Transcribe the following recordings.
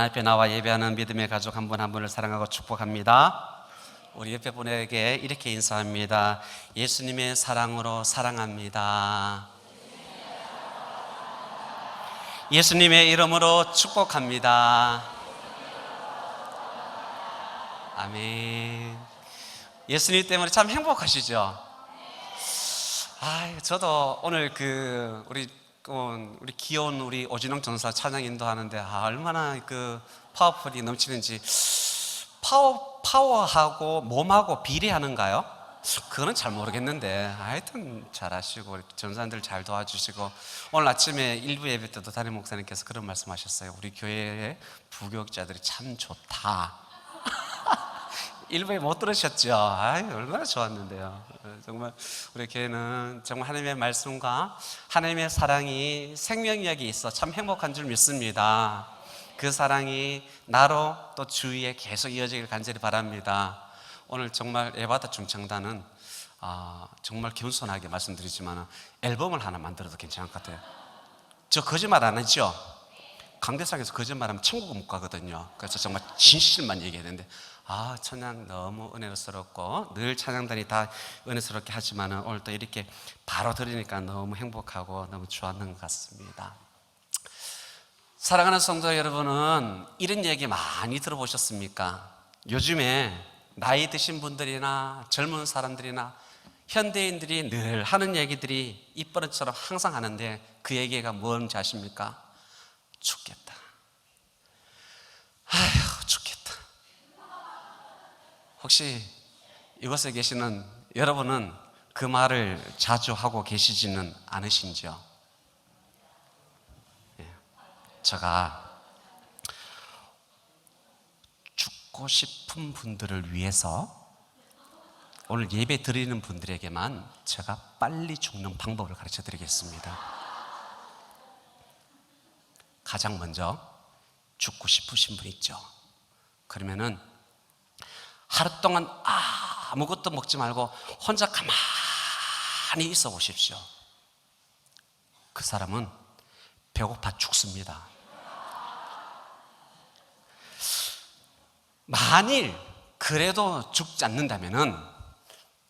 하나님 앞에 나와 예배하는 믿음의 가족 한 분 한 분을 사랑하고 축복합니다. 우리 옆에 분에게 이렇게 인사합니다. 예수님의 사랑으로 사랑합니다. 예수님의 이름으로 축복합니다. 아멘. 예수님 때문에 참 행복하시죠? 저도 오늘 우리 귀여운 우리 오진영 전사 찬양 인도하는데 얼마나 파워풀이 넘치는지. 파워하고 몸하고 비례하는가요? 그거는 잘 모르겠는데 하여튼 잘하시고 전사님들 잘 도와주시고, 오늘 아침에 일부 예배 때도 담임 목사님께서 그런 말씀하셨어요. 우리 교회의 부교육자들이 참 좋다. 일부에 못 들으셨죠? 얼마나 좋았는데요. 정말 우리 교회는 정말 하나님의 말씀과 하나님의 사랑이 생명력이 있어 참 행복한 줄 믿습니다. 그 사랑이 나로 또 주위에 계속 이어지길 간절히 바랍니다. 오늘 정말 에바다 중창단은 정말 겸손하게 말씀드리지만 앨범을 하나 만들어도 괜찮을 것 같아요. 저 거짓말 안 하죠? 강대상에서 거짓말하면 천국 못 가거든요. 그래서 정말 진실만 얘기해야 되는데 찬양 너무 은혜스럽고 늘 찬양단이 다 은혜스럽게 하지만 오늘 또 이렇게 바로 들으니까 너무 행복하고 너무 좋았는 것 같습니다. 사랑하는 성도 여러분은 이런 얘기 많이 들어보셨습니까? 요즘에 나이 드신 분들이나 젊은 사람들이나 현대인들이 늘 하는 얘기들이 입버릇처럼 항상 하는데 그 얘기가 뭔지 아십니까? 죽겠다. 죽겠다. 혹시 이곳에 계시는 여러분은 그 말을 자주 하고 계시지는 않으신지요? 제가 죽고 싶은 분들을 위해서 오늘 예배 드리는 분들에게만 제가 빨리 죽는 방법을 가르쳐 드리겠습니다. 가장 먼저 죽고 싶으신 분 있죠? 그러면은 하루 동안 아무것도 먹지 말고 혼자 가만히 있어 보십시오. 그 사람은 배고파 죽습니다. 만일 그래도 죽지 않는다면은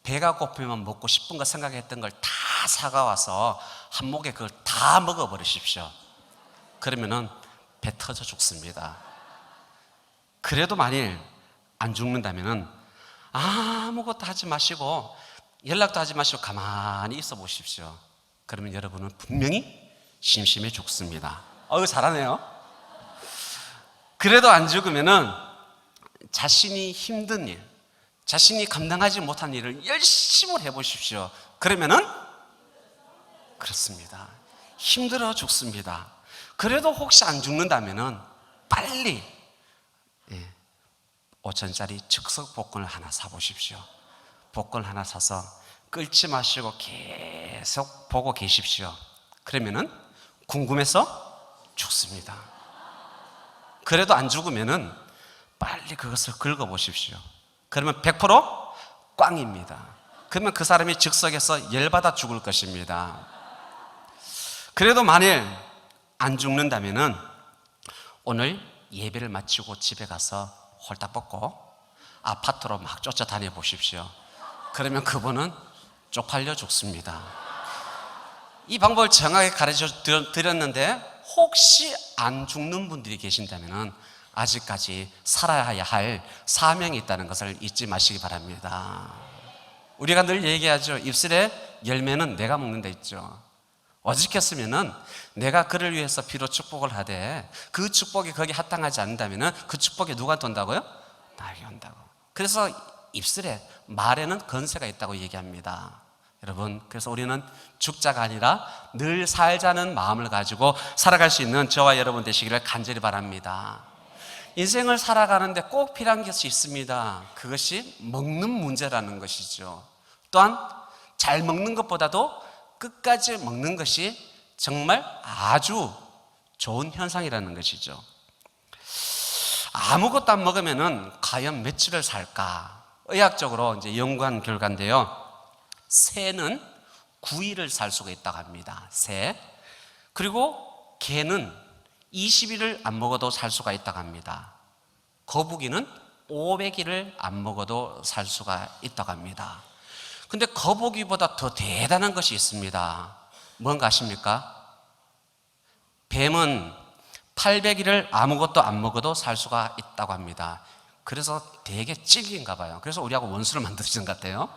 배가 고프면 먹고 싶은 거 생각했던 걸 다 사가와서 한 목에 그걸 다 먹어버리십시오. 그러면은 배 터져 죽습니다. 그래도 만일 안 죽는다면은 아무것도 하지 마시고 연락도 하지 마시고 가만히 있어 보십시오. 그러면 여러분은 분명히 심심해 죽습니다. 잘하네요. 그래도 안 죽으면은 자신이 힘든 일, 자신이 감당하지 못한 일을 열심히 해보십시오. 그러면은 그렇습니다. 힘들어 죽습니다. 그래도 혹시 안 죽는다면은 빨리 5,000짜리 즉석 복권을 하나 사보십시오. 복권 하나 사서 끌지 마시고 계속 보고 계십시오. 그러면은 궁금해서 죽습니다. 그래도 안 죽으면은 빨리 그것을 긁어보십시오. 그러면 100% 꽝입니다. 그러면 그 사람이 즉석에서 열받아 죽을 것입니다. 그래도 만일 안 죽는다면은 오늘 예배를 마치고 집에 가서 홀딱 벗고 아파트로 막 쫓아다녀 보십시오. 그러면 그분은 쪽팔려 죽습니다. 이 방법을 정확하게 가르쳐 드렸는데 혹시 안 죽는 분들이 계신다면 아직까지 살아야 할 사명이 있다는 것을 잊지 마시기 바랍니다. 우리가 늘 얘기하죠. 입술에 열매는 내가 먹는 데 있죠. 오죽했으면은 내가 그를 위해서 비로 축복을 하되 그 축복이 거기에 합당하지 않는다면은 그 축복이 누구한테 온다고요? 나에게 온다고. 그래서 입술에, 말에는 건세가 있다고 얘기합니다. 여러분, 그래서 우리는 죽자가 아니라 늘 살자는 마음을 가지고 살아갈 수 있는 저와 여러분 되시기를 간절히 바랍니다. 인생을 살아가는데 꼭 필요한 것이 있습니다. 그것이 먹는 문제라는 것이죠. 또한 잘 먹는 것보다도 끝까지 먹는 것이 정말 아주 좋은 현상이라는 것이죠. 아무것도 안 먹으면은 과연 며칠을 살까? 의학적으로 이제 연구한 결과인데요. 새는 9일을 살 수가 있다고 합니다. 새. 그리고 개는 20일을 안 먹어도 살 수가 있다고 합니다. 거북이는 500일을 안 먹어도 살 수가 있다고 합니다. 근데 거북이보다 더 대단한 것이 있습니다. 뭔가 아십니까? 뱀은 800일을 아무것도 안 먹어도 살 수가 있다고 합니다. 그래서 되게 찔긴가 봐요. 그래서 우리하고 원수를 만드신 것 같아요.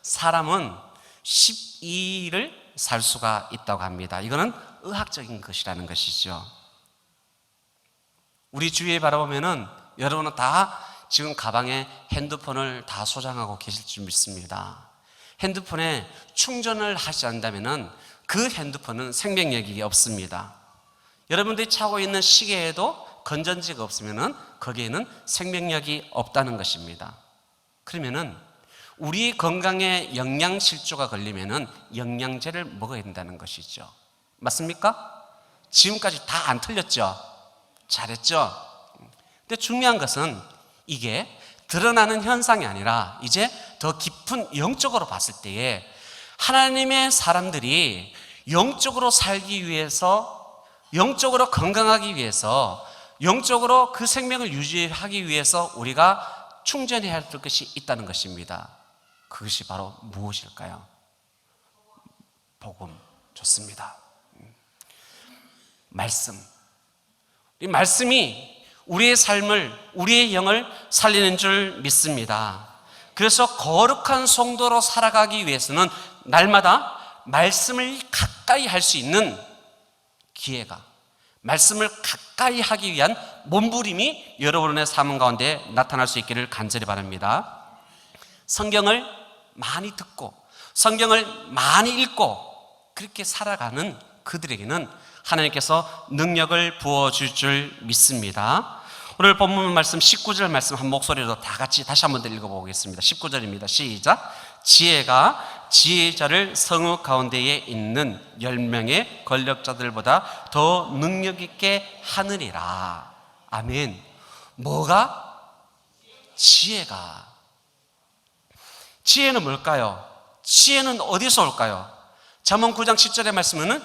사람은 12일을 살 수가 있다고 합니다. 이거는 의학적인 것이라는 것이죠. 우리 주위에 바라보면은 여러분은 다 지금 가방에 핸드폰을 다 소장하고 계실 줄 믿습니다. 핸드폰에 충전을 하지 않는다면은 그 핸드폰은 생명력이 없습니다. 여러분들이 차고 있는 시계에도 건전지가 없으면은 거기에는 생명력이 없다는 것입니다. 그러면은 우리 건강에 영양실조가 걸리면은 영양제를 먹어야 된다는 것이죠. 맞습니까? 지금까지 다 안 틀렸죠? 잘했죠? 근데 중요한 것은 이게 드러나는 현상이 아니라 이제 더 깊은 영적으로 봤을 때에 하나님의 사람들이 영적으로 살기 위해서, 영적으로 건강하기 위해서, 영적으로 그 생명을 유지하기 위해서 우리가 충전해야 할 것이 있다는 것입니다. 그것이 바로 무엇일까요? 복음. 좋습니다. 말씀. 이 말씀이 우리의 삶을, 우리의 영을 살리는 줄 믿습니다. 그래서 거룩한 성도로 살아가기 위해서는 날마다 말씀을 가까이 할 수 있는 기회가, 말씀을 가까이 하기 위한 몸부림이 여러분의 삶 가운데 나타날 수 있기를 간절히 바랍니다. 성경을 많이 듣고 성경을 많이 읽고 그렇게 살아가는 그들에게는 하나님께서 능력을 부어줄 줄 믿습니다. 오늘 본문 말씀 19절 말씀 한 목소리로 다 같이 다시 한번 더 읽어보겠습니다. 19절입니다. 시작. 지혜가 지혜자를 성읍 가운데에 있는 10명의 권력자들보다 더 능력 있게 하느니라. 아멘. 뭐가? 지혜가. 지혜는 뭘까요? 지혜는 어디서 올까요? 잠언 9장 10절의 말씀은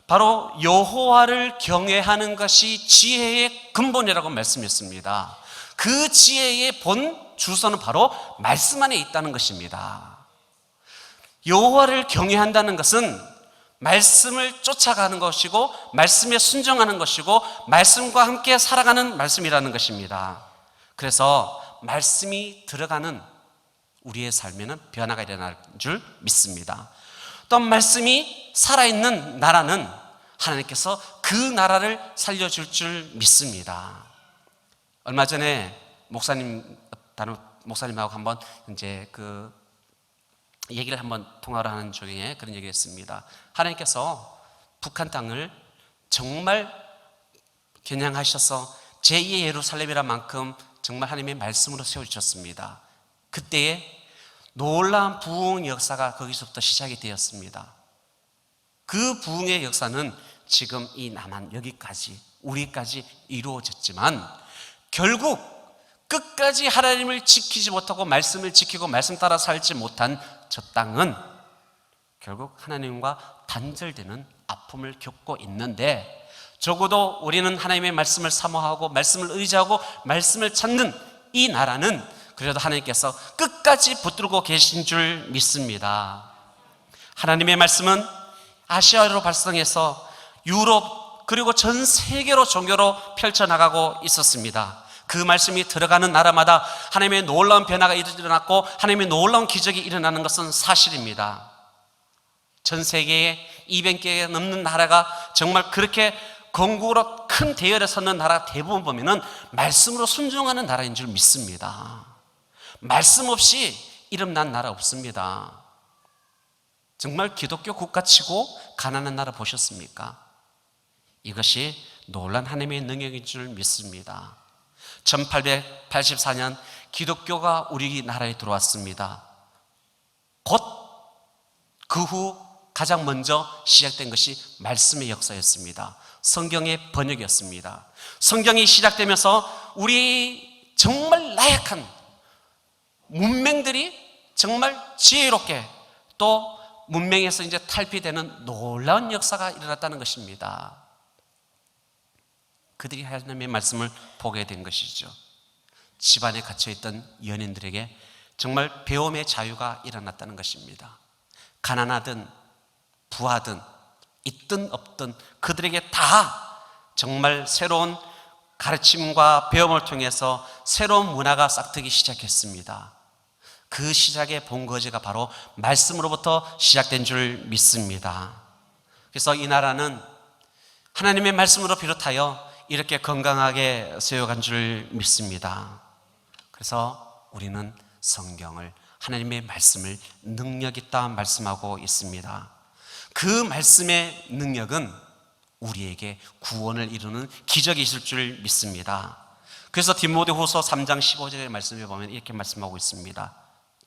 바로 여호와를 경외하는 것이 지혜의 근본이라고 말씀했습니다. 그 지혜의 본 주소는 바로 말씀 안에 있다는 것입니다. 여호와를 경외한다는 것은 말씀을 쫓아가는 것이고 말씀에 순종하는 것이고 말씀과 함께 살아가는 말씀이라는 것입니다. 그래서 말씀이 들어가는 우리의 삶에는 변화가 일어날 줄 믿습니다. 또 말씀이 살아있는 나라는 하나님께서 그 나라를 살려줄 줄 믿습니다. 얼마 전에 다른 목사님하고 한번 이제 그 얘기를 한번 통화를 하는 중에 그런 얘기를 했습니다. 하나님께서 북한 땅을 정말 겨냥하셔서 제2의 예루살렘이란 만큼 정말 하나님의 말씀으로 세워주셨습니다. 그때에 놀라운 부흥 역사가 거기서부터 시작이 되었습니다. 그 부흥의 역사는 지금 이 남한 여기까지 우리까지 이루어졌지만 결국 끝까지 하나님을 지키지 못하고 말씀을 지키고 말씀 따라 살지 못한 저 땅은 결국 하나님과 단절되는 아픔을 겪고 있는데 적어도 우리는 하나님의 말씀을 사모하고 말씀을 의지하고 말씀을 찾는 이 나라는 그래도 하나님께서 끝까지 붙들고 계신 줄 믿습니다. 하나님의 말씀은 아시아로 발성해서 유럽 그리고 전 세계로 종교로 펼쳐나가고 있었습니다. 그 말씀이 들어가는 나라마다 하나님의 놀라운 변화가 일어났고 하나님의 놀라운 기적이 일어나는 것은 사실입니다. 전 세계에 200개가 넘는 나라가 정말 그렇게 건국으로 큰 대열에 섰는 나라 대부분 보면은 말씀으로 순종하는 나라인 줄 믿습니다. 말씀 없이 이름난 나라 없습니다. 정말 기독교 국가치고 가난한 나라 보셨습니까? 이것이 놀란 하나님의 능력인 줄 믿습니다. 1884년 기독교가 우리나라에 들어왔습니다. 곧 그 후 가장 먼저 시작된 것이 말씀의 역사였습니다. 성경의 번역이었습니다. 성경이 시작되면서 우리 정말 나약한 문명들이 정말 지혜롭게 또 문명에서 이제 탈피되는 놀라운 역사가 일어났다는 것입니다. 그들이 하나님의 말씀을 보게 된 것이죠. 집안에 갇혀있던 연인들에게 정말 배움의 자유가 일어났다는 것입니다. 가난하든 부하든 있든 없든 그들에게 다 정말 새로운 가르침과 배움을 통해서 새로운 문화가 싹트기 시작했습니다. 그 시작의 본거지가 바로 말씀으로부터 시작된 줄 믿습니다. 그래서 이 나라는 하나님의 말씀으로 비롯하여 이렇게 건강하게 세워간 줄 믿습니다. 그래서 우리는 성경을, 하나님의 말씀을 능력 있다 말씀하고 있습니다. 그 말씀의 능력은 우리에게 구원을 이루는 기적이 있을 줄 믿습니다. 그래서 디모데후서 3장 15절의 말씀에 보면 이렇게 말씀하고 있습니다.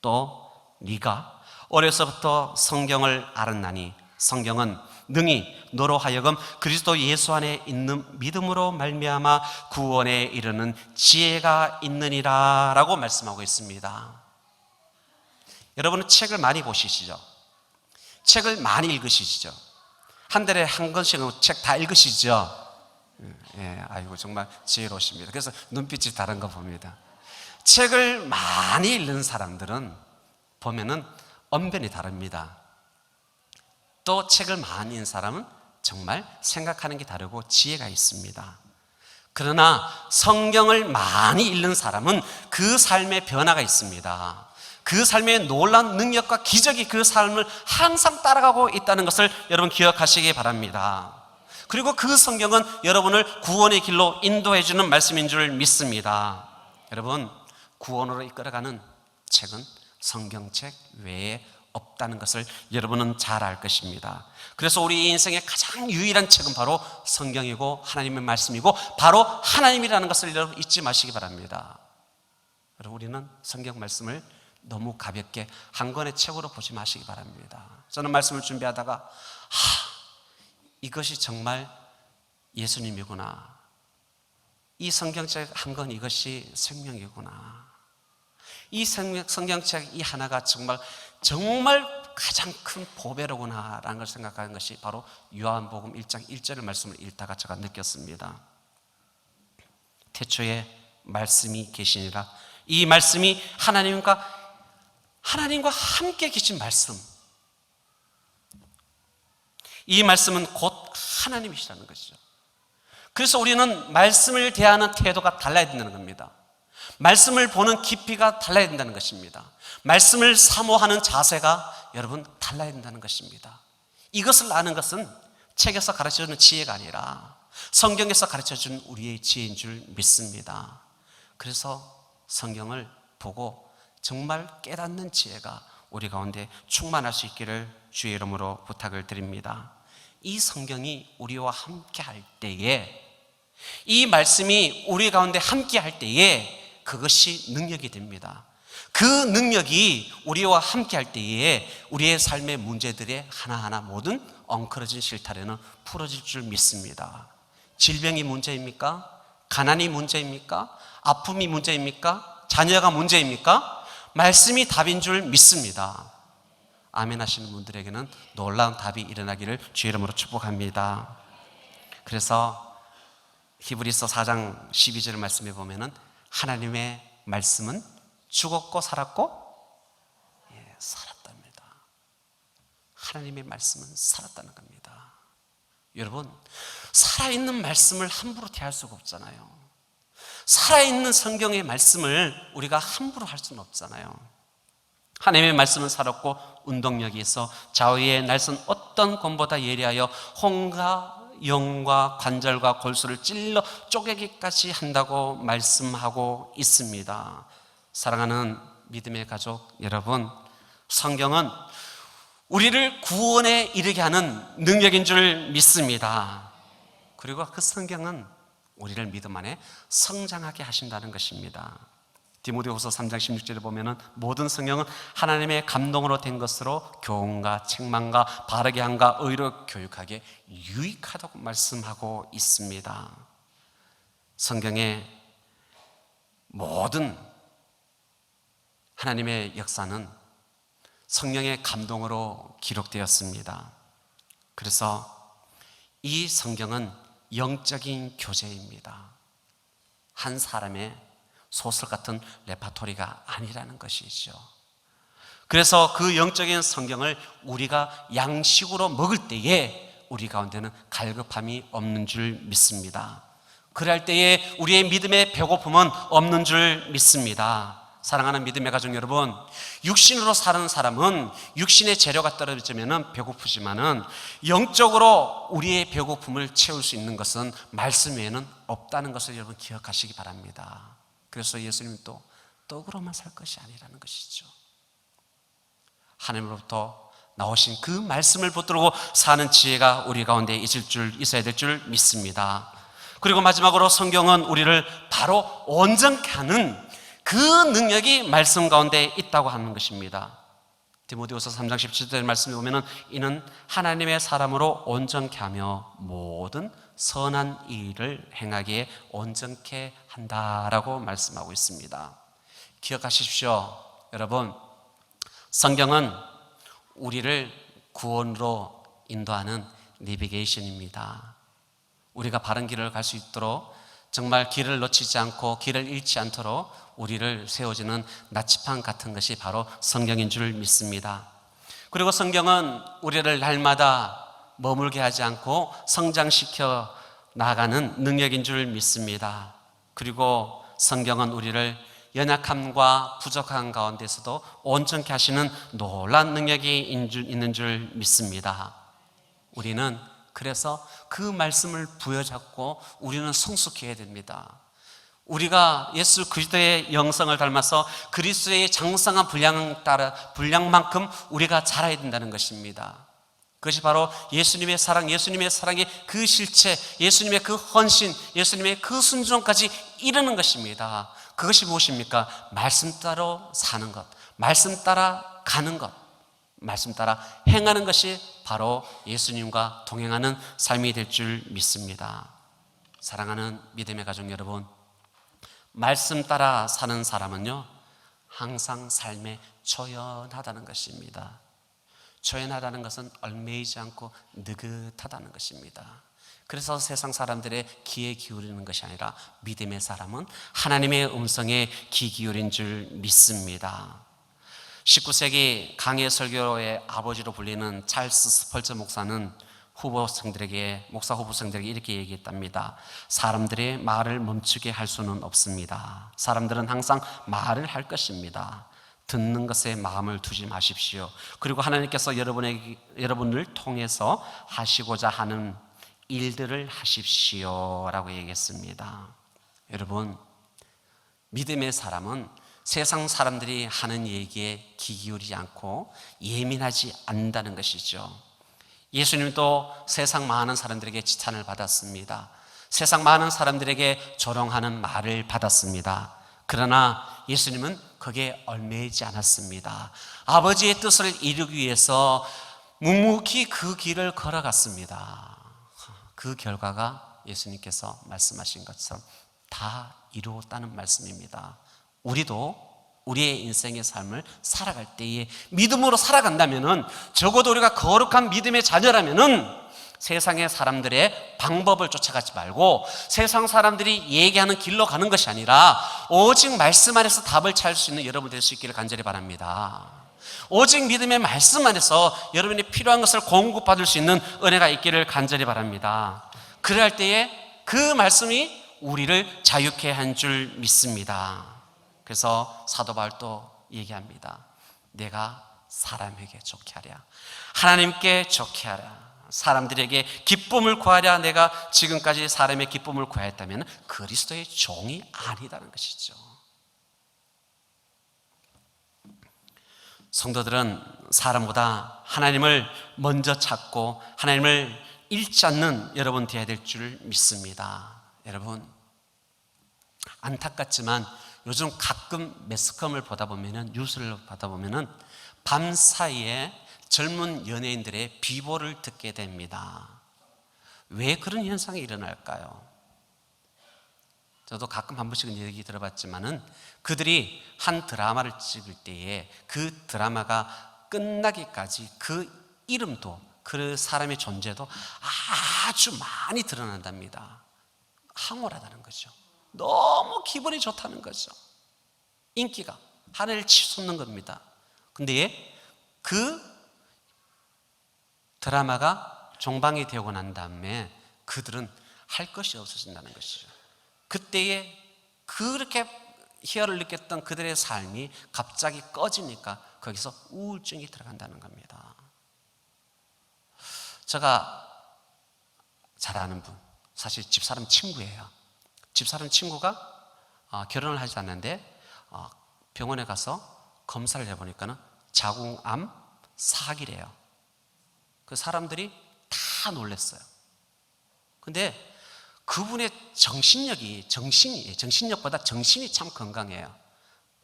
또 네가 어려서부터 성경을 알았나니 성경은 능히 너로 하여금 그리스도 예수 안에 있는 믿음으로 말미암아 구원에 이르는 지혜가 있느니라 라고 말씀하고 있습니다. 여러분은 책을 많이 보시죠? 책을 많이 읽으시죠? 한 달에 한 권씩은 책 다 읽으시죠? 예, 아이고 정말 지혜로우십니다. 그래서 눈빛이 다른 거 봅니다. 책을 많이 읽는 사람들은 보면은 언변이 다릅니다. 또 책을 많이 읽는 사람은 정말 생각하는 게 다르고 지혜가 있습니다. 그러나 성경을 많이 읽는 사람은 그 삶의 변화가 있습니다. 그 삶의 놀라운 능력과 기적이 그 삶을 항상 따라가고 있다는 것을 여러분 기억하시기 바랍니다. 그리고 그 성경은 여러분을 구원의 길로 인도해 주는 말씀인 줄 믿습니다. 여러분, 구원으로 이끌어가는 책은 성경책 외에 없다는 것을 여러분은 잘 알 것입니다. 그래서 우리 인생의 가장 유일한 책은 바로 성경이고 하나님의 말씀이고 바로 하나님이라는 것을 여러분 잊지 마시기 바랍니다. 여러분, 우리는 성경 말씀을 너무 가볍게 한 권의 책으로 보지 마시기 바랍니다. 저는 말씀을 준비하다가 이것이 정말 예수님이구나, 이 성경책 한 권 이것이 생명이구나, 이 성경책 이 하나가 정말 가장 큰 보배로구나 라는 걸 생각하는 것이 바로 요한복음 1장 1절의 말씀을 읽다가 제가 느꼈습니다. 태초에 말씀이 계시니라. 이 말씀이 하나님과 함께 계신 말씀, 이 말씀은 곧 하나님이시라는 것이죠. 그래서 우리는 말씀을 대하는 태도가 달라야 된다는 겁니다. 말씀을 보는 깊이가 달라야 된다는 것입니다. 말씀을 사모하는 자세가 여러분 달라야 된다는 것입니다. 이것을 아는 것은 책에서 가르쳐주는 지혜가 아니라 성경에서 가르쳐주는 우리의 지혜인 줄 믿습니다. 그래서 성경을 보고 정말 깨닫는 지혜가 우리 가운데 충만할 수 있기를 주의 이름으로 부탁을 드립니다. 이 성경이 우리와 함께 할 때에, 이 말씀이 우리 가운데 함께 할 때에 그것이 능력이 됩니다. 그 능력이 우리와 함께 할 때에 우리의 삶의 문제들의 하나하나 모든 엉클어진 실타래는 풀어질 줄 믿습니다. 질병이 문제입니까? 가난이 문제입니까? 아픔이 문제입니까? 자녀가 문제입니까? 말씀이 답인 줄 믿습니다. 아멘 하시는 분들에게는 놀라운 답이 일어나기를 주의 이름으로 축복합니다. 그래서 히브리서 4장 12절 말씀에 보면은 하나님의 말씀은 죽었고 살았고 살았답니다. 하나님의 말씀은 살았다는 겁니다. 여러분, 살아있는 말씀을 함부로 대할 수가 없잖아요. 살아있는 성경의 말씀을 우리가 함부로 할 수는 없잖아요. 하나님의 말씀은 살았고 운동력이 있어 좌우의 날선 어떤 검보다 예리하여 혼과 영과 관절과 골수를 찔러 쪼개기까지 한다고 말씀하고 있습니다. 사랑하는 믿음의 가족 여러분, 성경은 우리를 구원에 이르게 하는 능력인 줄 믿습니다. 그리고 그 성경은 우리를 믿음 안에 성장하게 하신다는 것입니다. 디모데후서 3장 16절에 보면은 모든 성경은 하나님의 감동으로 된 것으로 교훈과 책망과 바르게 함과 의로 교육하기에 유익하다고 말씀하고 있습니다. 성경의 모든 하나님의 역사는 성령의 감동으로 기록되었습니다. 그래서 이 성경은 영적인 교제입니다. 한 사람의 소설 같은 레파토리가 아니라는 것이죠. 그래서 그 영적인 성경을 우리가 양식으로 먹을 때에 우리 가운데는 갈급함이 없는 줄 믿습니다. 그럴 때에 우리의 믿음의 배고픔은 없는 줄 믿습니다. 사랑하는 믿음의 가족 여러분, 육신으로 사는 사람은 육신의 재료가 떨어지면 배고프지만은 영적으로 우리의 배고픔을 채울 수 있는 것은 말씀 외에는 없다는 것을 여러분 기억하시기 바랍니다. 그래서 예수님은 또 떡으로만 살 것이 아니라는 것이죠. 하나님으로부터 나오신 그 말씀을 붙들고 사는 지혜가 우리 가운데 있어야 될 줄 믿습니다. 그리고 마지막으로 성경은 우리를 바로 온전케 하는 그 능력이 말씀 가운데 있다고 하는 것입니다. 디모데후서 3장 17절 말씀에 보면은 이는 하나님의 사람으로 온전케 하며 모든 선한 일을 행하기에 온전케 한다라고 말씀하고 있습니다. 기억하십시오. 여러분, 성경은 우리를 구원으로 인도하는 내비게이션입니다. 우리가 바른 길을 갈 수 있도록 정말 길을 놓치지 않고 길을 잃지 않도록 우리를 세워주는 나치판 같은 것이 바로 성경인 줄 믿습니다. 그리고 성경은 우리를 날마다 머물게 하지 않고 성장시켜 나가는 능력인 줄 믿습니다. 그리고 성경은 우리를 연약함과 부족한 가운데서도 온전케 하시는 놀라운 능력이 있는 줄 믿습니다. 우리는 그래서 그 말씀을 부여잡고 우리는 성숙해야 됩니다. 우리가 예수 그리스도의 영성을 닮아서 그리스도의 장성한 분량만큼 우리가 자라야 된다는 것입니다. 그것이 바로 예수님의 사랑의 그 실체, 예수님의 그 헌신, 예수님의 그 순종까지 이르는 것입니다. 그것이 무엇입니까? 말씀 따라 사는 것, 말씀 따라 가는 것, 말씀 따라 행하는 것이 바로 예수님과 동행하는 삶이 될 줄 믿습니다. 사랑하는 믿음의 가족 여러분, 말씀 따라 사는 사람은요 항상 삶에 초연하다는 것입니다. 초연하다는 것은 얽매이지 않고 느긋하다는 것입니다. 그래서 세상 사람들의 귀에 기울이는 것이 아니라 믿음의 사람은 하나님의 음성에 귀 기울인 줄 믿습니다. 19세기 강해 설교의 아버지로 불리는 찰스 스펄저 목사는 목사 후보생들에게 이렇게 얘기했답니다. 사람들의 말을 멈추게 할 수는 없습니다. 사람들은 항상 말을 할 것입니다. 듣는 것에 마음을 두지 마십시오. 그리고 하나님께서 여러분을 통해서 하시고자 하는 일들을 하십시오 라고 얘기했습니다. 여러분, 믿음의 사람은 세상 사람들이 하는 얘기에 귀 기울이지 않고 예민하지 않는다는 것이죠. 예수님도 세상 많은 사람들에게 지탄을 받았습니다. 세상 많은 사람들에게 조롱하는 말을 받았습니다. 그러나 예수님은 거기에 얽매이지 않았습니다. 아버지의 뜻을 이루기 위해서 묵묵히 그 길을 걸어갔습니다. 그 결과가 예수님께서 말씀하신 것처럼 다 이루었다는 말씀입니다. 우리도 우리의 인생의 삶을 살아갈 때에 믿음으로 살아간다면은, 적어도 우리가 거룩한 믿음의 자녀라면은 세상의 사람들의 방법을 쫓아가지 말고 세상 사람들이 얘기하는 길로 가는 것이 아니라 오직 말씀 안에서 답을 찾을 수 있는 여러분 될 수 있기를 간절히 바랍니다. 오직 믿음의 말씀 안에서 여러분이 필요한 것을 공급받을 수 있는 은혜가 있기를 간절히 바랍니다. 그럴 때에 그 말씀이 우리를 자유케 한 줄 믿습니다. 그래서 사도 바울도 얘기합니다. 내가 사람에게 좋게 하랴, 하나님께 좋게 하랴, 사람들에게 기쁨을 구하랴. 내가 지금까지 사람의 기쁨을 구하였다면 그리스도의 종이 아니다는 것이죠. 성도들은 사람보다 하나님을 먼저 찾고 하나님을 잃지 않는 여러분 되어야 될 줄 믿습니다. 여러분, 안타깝지만 요즘 가끔 매스컴을 보다 보면은, 뉴스를 보다 보면은 밤사이에 젊은 연예인들의 비보를 듣게 됩니다. 왜 그런 현상이 일어날까요? 저도 가끔 한 번씩은 얘기 들어봤지만은 그들이 한 드라마를 찍을 때에 그 드라마가 끝나기까지 그 이름도 그 사람의 존재도 아주 많이 드러난답니다. 황홀하다는 거죠. 너무 기분이 좋다는 거죠. 인기가 하늘을 치솟는 겁니다. 근데 그 드라마가 종방이 되고 난 다음에 그들은 할 것이 없어진다는 것이죠. 그때에 그렇게 희열을 느꼈던 그들의 삶이 갑자기 꺼지니까 거기서 우울증이 들어간다는 겁니다. 제가 잘 아는 분, 사실 집사람 친구예요. 집사람 친구가 결혼을 하지 않는데 병원에 가서 검사를 해보니까는 자궁암 4기래요. 그 사람들이 다 놀랐어요. 근데 그분의 정신력보다 정신이 참 건강해요.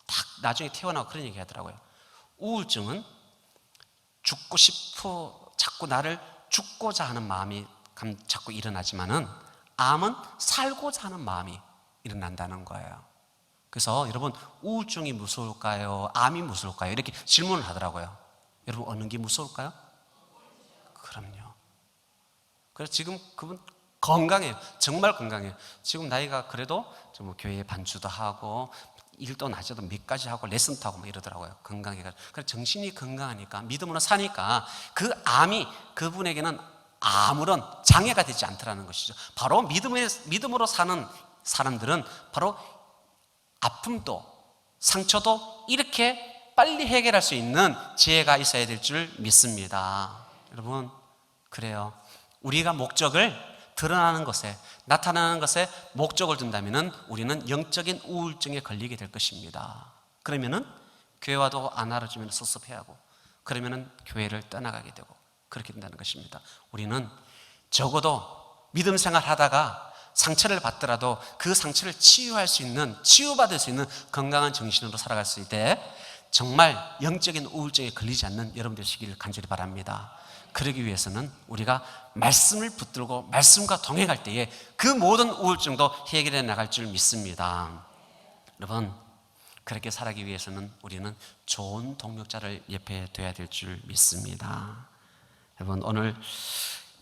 딱 나중에 태어나고 그런 얘기 하더라고요. 우울증은 죽고 싶어, 자꾸 나를 죽고자 하는 마음이 자꾸 일어나지만은 암은 살고자 하는 마음이 일어난다는 거예요. 그래서 여러분, 우울증이 무서울까요? 암이 무서울까요? 이렇게 질문을 하더라고요. 여러분, 어느 게 무서울까요? 그럼요. 그래서 지금 그분 건강해요. 정말 건강해요. 지금 나이가 그래도 뭐 교회에 반주도 하고 일도 낮에도 몇 가지 하고 레슨도 하고 막 이러더라고요. 건강해가지고. 그래서 정신이 건강하니까 믿음으로 사니까 그 암이 그분에게는 아무런 장애가 되지 않더라는 것이죠. 바로 믿음으로 사는 사람들은 바로 아픔도 상처도 이렇게 빨리 해결할 수 있는 지혜가 있어야 될 줄 믿습니다. 여러분, 그래요. 우리가 목적을 드러나는 것에, 나타나는 것에 목적을 둔다면 우리는 영적인 우울증에 걸리게 될 것입니다. 그러면은 교회와도 안 알아주면 섭섭해하고, 그러면은 교회를 떠나가게 되고 그렇게 된다는 것입니다. 우리는 적어도 믿음 생활 하다가 상처를 받더라도 그 상처를 치유할 수 있는, 치유받을 수 있는 건강한 정신으로 살아갈 수 있게 정말 영적인 우울증에 걸리지 않는 여러분들 되시기를 간절히 바랍니다. 그러기 위해서는 우리가 말씀을 붙들고 말씀과 동행할 때에 그 모든 우울증도 해결해 나갈 줄 믿습니다. 여러분, 그렇게 살아가기 위해서는 우리는 좋은 동역자를 옆에 둬야 될 줄 믿습니다. 여러분, 오늘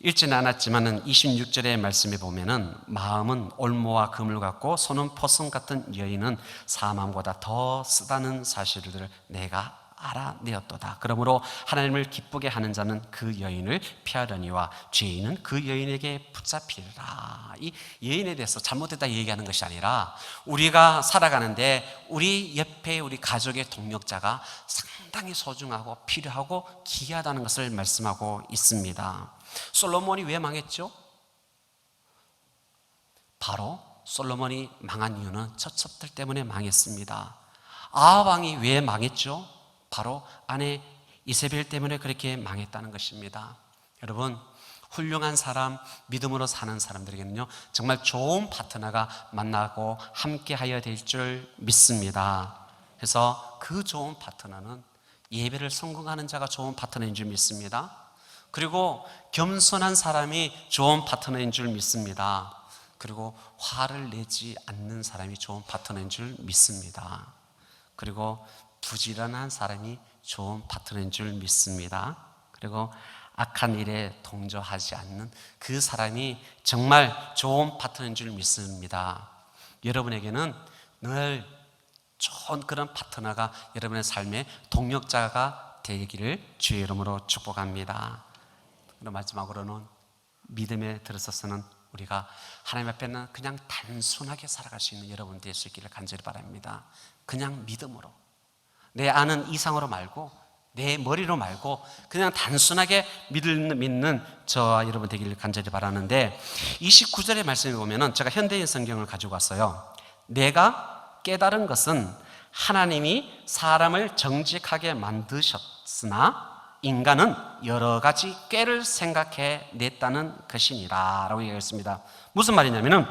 읽지는 않았지만 26절의 말씀에 보면은 마음은 올모와 금을 같고 손은 포성 같은 여인은 사망보다 더 쓰다는 사실을 내가 알아내었도다. 그러므로 하나님을 기쁘게 하는 자는 그 여인을 피하려니와 죄인은 그 여인에게 붙잡히리라. 이 여인에 대해서 잘못됐다 얘기하는 것이 아니라 우리가 살아가는데 우리 옆에 우리 가족의 동력자가 상당히 소중하고 필요하고 귀하다는 것을 말씀하고 있습니다. 솔로몬이 왜 망했죠? 바로 솔로몬이 망한 이유는 첩첩들 때문에 망했습니다. 아합 왕이 왜 망했죠? 바로 아내 이세벨 때문에 그렇게 망했다는 것입니다. 여러분, 훌륭한 사람, 믿음으로 사는 사람들에게는요 정말 좋은 파트너가 만나고 함께하여야 될 줄 믿습니다. 그래서 그 좋은 파트너는 예배를 성공하는 자가 좋은 파트너인 줄 믿습니다. 그리고 겸손한 사람이 좋은 파트너인 줄 믿습니다. 그리고 화를 내지 않는 사람이 좋은 파트너인 줄 믿습니다. 그리고 부지런한 사람이 좋은 파트너인 줄 믿습니다. 그리고 악한 일에 동조하지 않는 그 사람이 정말 좋은 파트너인 줄 믿습니다. 여러분에게는 늘 좋은 그런 파트너가 여러분의 삶의 동력자가 되기를 주의 이름으로 축복합니다. 그리고 마지막으로는 믿음에 들어서서는 우리가 하나님 앞에는 그냥 단순하게 살아갈 수 있는 여러분 될 수 있기를 간절히 바랍니다. 그냥 믿음으로, 내 아는 이상으로 말고 내 머리로 말고 그냥 단순하게 믿는 저와 여러분 되기를 간절히 바라는데, 29절의 말씀에 보면은 제가 현대인 성경을 가지고 왔어요. 내가 깨달은 것은 하나님이 사람을 정직하게 만드셨으나 인간은 여러 가지 꾀를 생각해 냈다는 것이니라 라고 얘기했습니다. 무슨 말이냐면은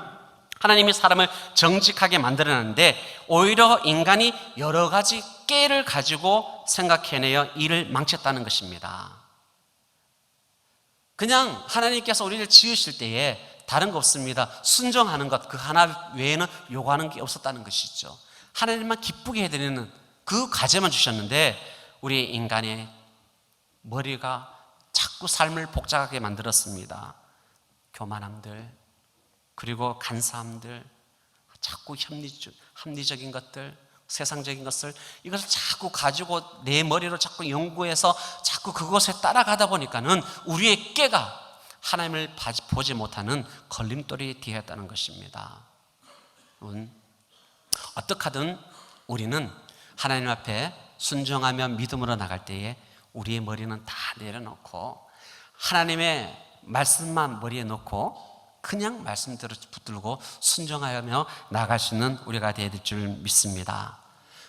하나님이 사람을 정직하게 만들어놨는데 오히려 인간이 여러 가지 꾀를 가지고 생각해내어 일을 망쳤다는 것입니다. 그냥 하나님께서 우리를 지으실 때에 다른 거 없습니다. 순종하는 것 그 하나 외에는 요구하는 게 없었다는 것이죠. 하나님만 기쁘게 해드리는 그 과제만 주셨는데 우리 인간의 머리가 자꾸 자꾸 삶을 복잡하게 만들었습니다. 교만함들, 그리고 간사함들, 자꾸 합리적인 것들, 세상적인 것을, 이것을 자꾸 가지고 내 머리로 자꾸 연구해서 자꾸 그것에 따라가다 보니까는 우리의 꾀가 하나님을 보지 못하는 걸림돌이 되었다는 것입니다. 어떻게 하든 우리는 하나님 앞에 순종하며 믿음으로 나갈 때에 우리의 머리는 다 내려놓고 하나님의 말씀만 머리에 놓고 그냥 말씀대로 붙들고 순종하며 나갈 수 있는 우리가 되어야 될 줄 믿습니다.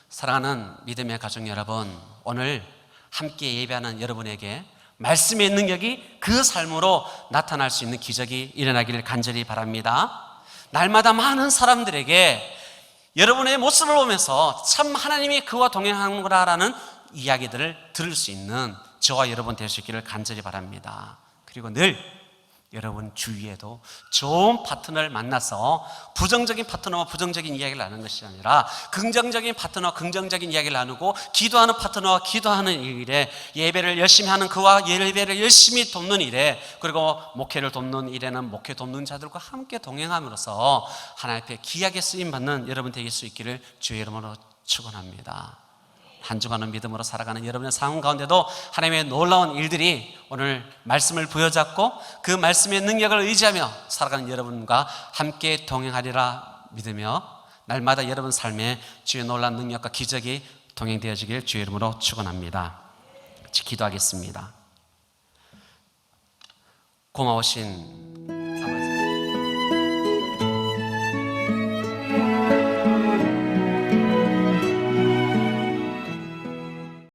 사랑하는 믿음의 가족 여러분, 오늘 함께 예배하는 여러분에게 말씀의 능력이 그 삶으로 나타날 수 있는 기적이 일어나기를 간절히 바랍니다. 날마다 많은 사람들에게 여러분의 모습을 보면서 참 하나님이 그와 동행하는구나라는 이야기들을 들을 수 있는 저와 여러분 될 수 있기를 간절히 바랍니다. 그리고 늘 여러분 주위에도 좋은 파트너를 만나서 부정적인 파트너와 부정적인 이야기를 나누는 것이 아니라 긍정적인 파트너와 긍정적인 이야기를 나누고 기도하는 파트너와 기도하는 일에 예배를 열심히 하는 그와 예배를 열심히 돕는 일에, 그리고 목회를 돕는 일에는 목회 돕는 자들과 함께 동행함으로써 하나님 앞에 귀하게 쓰임받는 여러분 되실 수 있기를 주의 이름으로 축원합니다. 한 주간은 믿음으로 살아가는 여러분의 상황 가운데도 하나님의 놀라운 일들이 오늘 말씀을 부여잡고 그 말씀의 능력을 의지하며 살아가는 여러분과 함께 동행하리라 믿으며 날마다 여러분 삶에 주의 놀라운 능력과 기적이 동행되어지길 주의 이름으로 축원합니다. 기도하겠습니다. 고마우신